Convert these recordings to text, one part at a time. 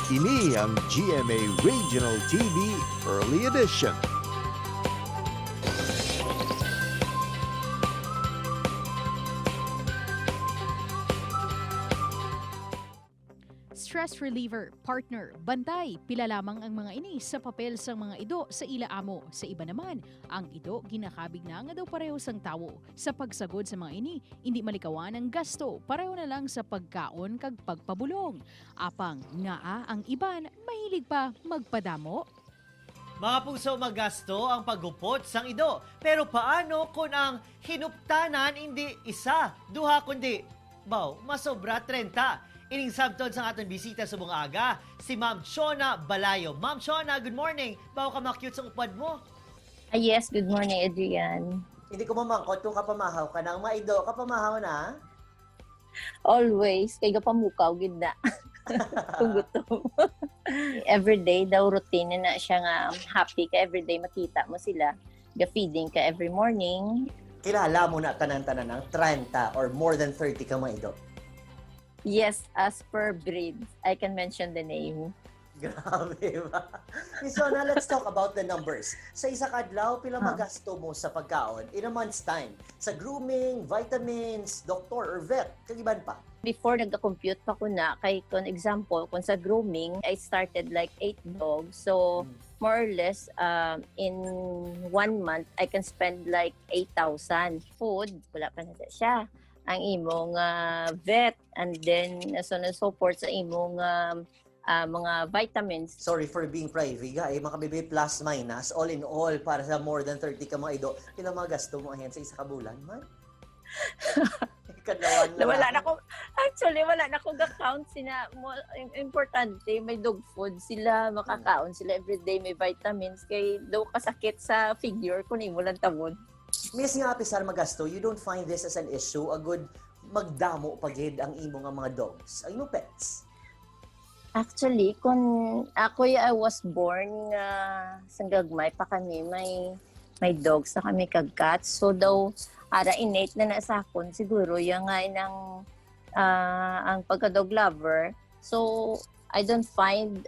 Ini ang GMA Regional TV Early Edition. Stress reliever, partner, bantay, pila lamang ang mga ini sa papel sa mga ido sa ila amo. Sa iba naman, ang ido ginakabig na nga daw pareho sang tawo. Sa pagsagod sa mga ini, hindi malikawan ang gasto, pareho na lang sa pagkaon kag pagpabulong. Apang ngaa ang iban, mahilig pa magpadamo. Mga puso magasto ang paggupot sang ido. Pero paano kung ang hinuptanan hindi isa, duha kundi, masobra 30? Ining sabtod sa ating bisita sa buong aga, si Ma'am Shona Balayo. Ma'am Shona, good morning. Bawo ka ma-cute sa upad mo. Yes, good morning, Adrian. Hindi ko mamangkot kung kapamahaw ka ng maido. Kapamahaw na? Always, kay pamukaw, gid na. Kung gutom. Everyday daw routine na siya nga happy ka everyday makita mo sila. Ga-feeding ka every morning. Kilala mo na tanan-tanan ng 30 or more than 30 ka maido. Yes, as per breed, I can mention the name. Grabe ba? So now let's talk about the numbers. Sa isa kadlaw, pila magasto mo sa pagkaon in a month's time? Sa grooming, vitamins, doctor or vet, kagiban pa? Before nagka-compute pa ko na, kay kung example, kung sa grooming, I started like 8 dogs. So, more or less, in 1 month, I can spend like 8,000. Food, wala pa na siya. Ang imong vet, and then so on and so forth sa imong mga vitamins. Sorry for being private, eh, makabibig plus minus, all in all, para sa more than 30 ka maido, pila magasto mo ayan sa isa ka bulan, man? Kadlawan na. Wala na ko, actually, wala na ko ga-count sina. Importante, may dog food sila, makakaon sila everyday, may vitamins, kay daw kasakit sa figure kung imo lang tawon. Miss nga apisar magasto, you don't find this as an issue, a good magdamo pagid ang imo nga mga dogs, ang imong pets? Actually, kung ako I was born sa gagmay pa kami, may dogs na kami kag cats. So daw, ara innate na sa akon, siguro yung nga ang pagka-dog lover. So, I don't find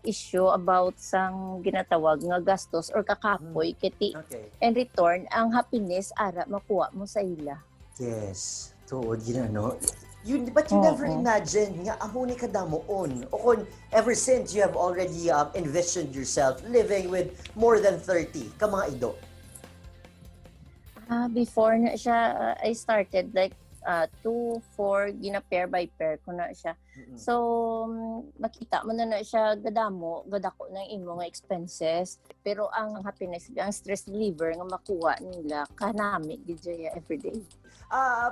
issue about sang ginatawag nga gastos or kakapoy kiti. Okay. In return, ang happiness ara makuha mo sa ila. Yes, tuod yun ano. But you never imagine nga amo ni kadamoon. O kung ever since you have already envisioned yourself living with more than 30 ka mga ido. Before na siya, I started like 2, 4, gina-pair by pair ko na siya. So, makita mo na siya gadamo, gadako ng imo nga expenses. Pero ang happiness, ang stress reliever nga makuha nila, kanami, gidya everyday.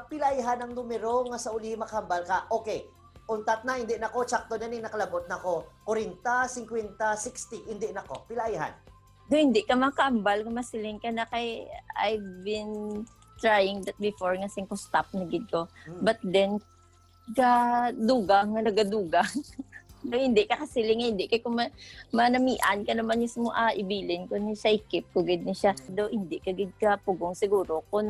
Pilaihan ang numero nga sa uli makambal ka. Okay, untat na, hindi na ko, tsakto na ni nakalabot na ko. 40, 50, 60, hindi na ko. Pilaihan. Do hindi ka makambal, kung masiling ka na kay I've been trying that before nga sing ko stop na gid ko. But then nagadugang. No, hindi ka kasiling, hindi kay kung manamian ka naman yung mo ibilin ko ni siya ikip ko gid ni siya. Do hindi ka gid ka pugong siguro kung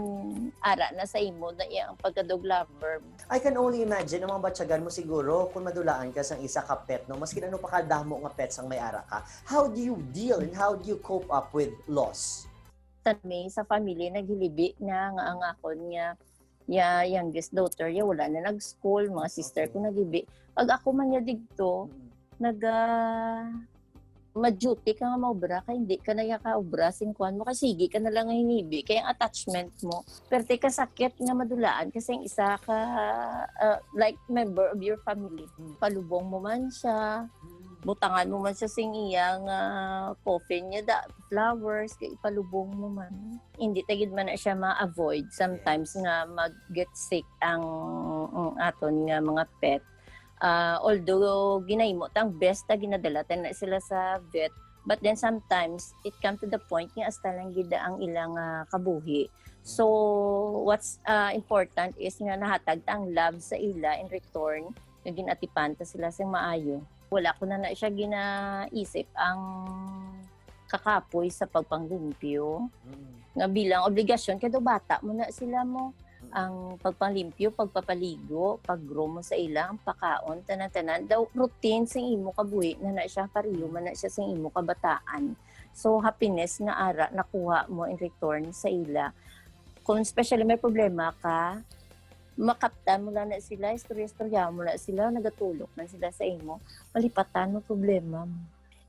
ara na sa imo na iyang pagka-dog lover. I can only imagine ang mga batyagan mo siguro kung madulaan ka sa isa ka pet, no? Maski ano pa kadamo nga pets ang may ara ka. How do you deal and how do you cope up with loss? Sa family naghilibi na nga ang akon nga youngest daughter wala na nag-school, mga sister ko nagibi. Pag ako man digto ma-duty ka nga maubra kay hindi ka na yakaubra singkuan mo kasi sige ka na lang hinibi kay ang attachment mo perte ka sakit nga madulaan kasi ang isa ka like member of your family. Palubong mo man siya, butangan mo man siya sing iyang coffin niya flowers kay ipalubong mo man. Hindi tagid man na siya ma-avoid sometimes nga mag-get sick ang aton nga mga pet. Although ginahimo tang best ta ginadalatan na sila sa vet, but then sometimes it come to the point nga hasta lang gid ang ilang kabuhi. So what's important is nga nahatag ta ang love sa ila in return nga ginatipan ta sila sa maayo. Wala ko na siya ginaisip ang kakapoy sa pagpanglimpyo nga bilang obligasyon kaya bata mo na sila mo ang pagpalimpyo, pagpapaligo, pag-groom mo sa ilang, pakaon, tanan-tanan, daw routine sa imo kabuhi na siya pariyo, man na siya sa imo kabataan. So, happiness nga ara, nakuha mo in return sa ila. Kung especially may problema ka, makaptan mo lang na sila, istorya mo na sila, nagatulog na sila sa imo, malipatan mo problema mo.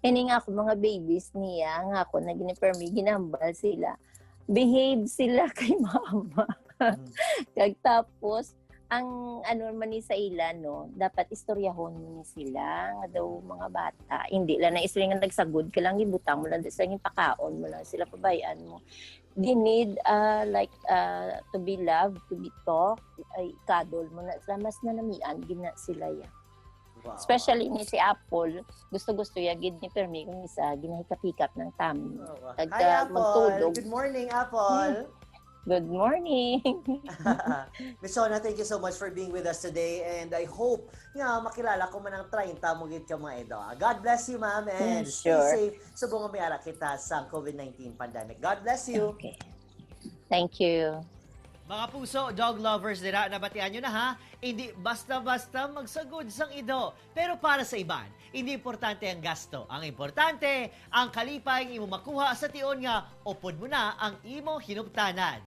Ini nga ako, mga babies niya, nga ako, na ginipermi, ginambal sila. Behave sila kay mama. Kag tapos, ang ano man ni sa ila, no, dapat istoryahon mo ni sila, nga daw mga bata. Hindi lang na isla nga nagsagod ka lang, ibutang mo lang, sa pakaon mo lang sila, pabayaan mo. They need to be loved, to be talked, ay kadol mo na sila, mas nanamian, gina sila yan. Wow. Especially ni si Apple, gusto-gusto ya gid ni Permi kung isa ginahikap-hikap ng tummy. Oh, wow. Tagka Hi, Apple. magtulog. Good morning, Apple. Good morning. Miss Sona, thank you so much for being with us today, and I hope nga makilala ko man ang 30 mo gid ka mga edo. God bless you, ma'am, and stay Sure. safe sa bunga may ara kita sa COVID-19 pandemic. God bless you. Okay. Thank you. Mga puso, dog lovers nila, nabatian nyo na ha, hindi basta-basta magsagod sang ido. Pero para sa iban, hindi importante ang gasto. Ang importante, ang kalipay imo makuha sa tion nga, upod mo na ang imo hinuptanan.